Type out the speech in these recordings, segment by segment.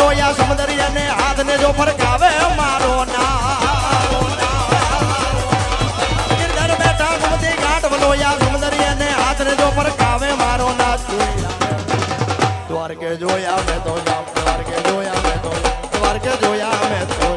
લોયા સમુદરી અને હાથને જો ફરકાવે મારો ગિરધર બેઠા ગુમતી ઘાટ લોયા સમુદરી અને હાથને જો ફરકાવે મારો નાથ દ્વારકે જોયા મેં તો દ્વારકે જોયા મેં તો દ્વારકે જોયા મેં તો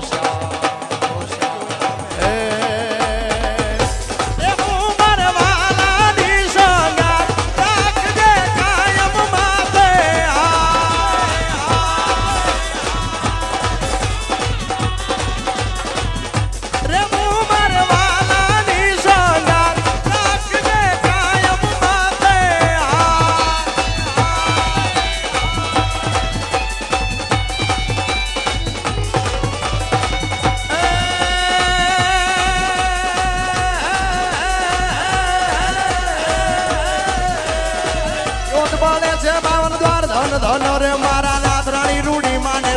ધન રે મારા નાથ રાણી રૂડી માને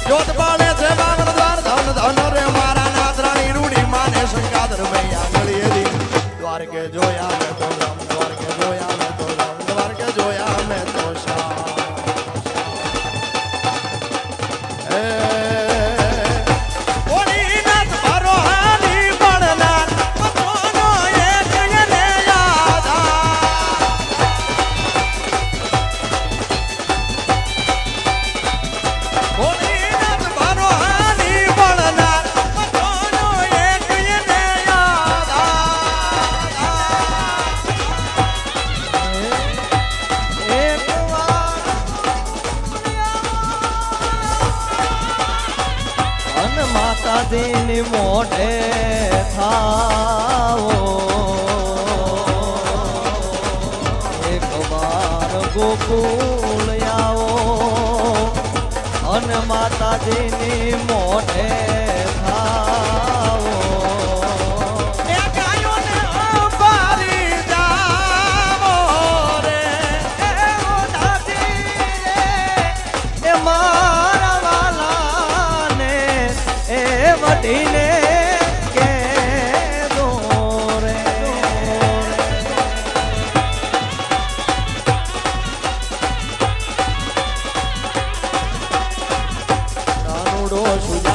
જોત બાળે છે બાગલ દ્વાર ધન રે મારા નાથ રાણી રૂડી માને સંગાદર ભૈયા ગળીએલી દ્વારકે જોયા મેં તો દ્વારકે જોયા મેં તો દ્વારકે જોયા મેં તો માતાજીની મોઢે થાવો એક વાર ગોકુળ આવો અને માતાજીની મોઢે થાવો એ ગાયોને અંબારી જાવો રે એ દાદી એ મારા વાલાને એ વટીને કે દોરે નાનુડો સુજા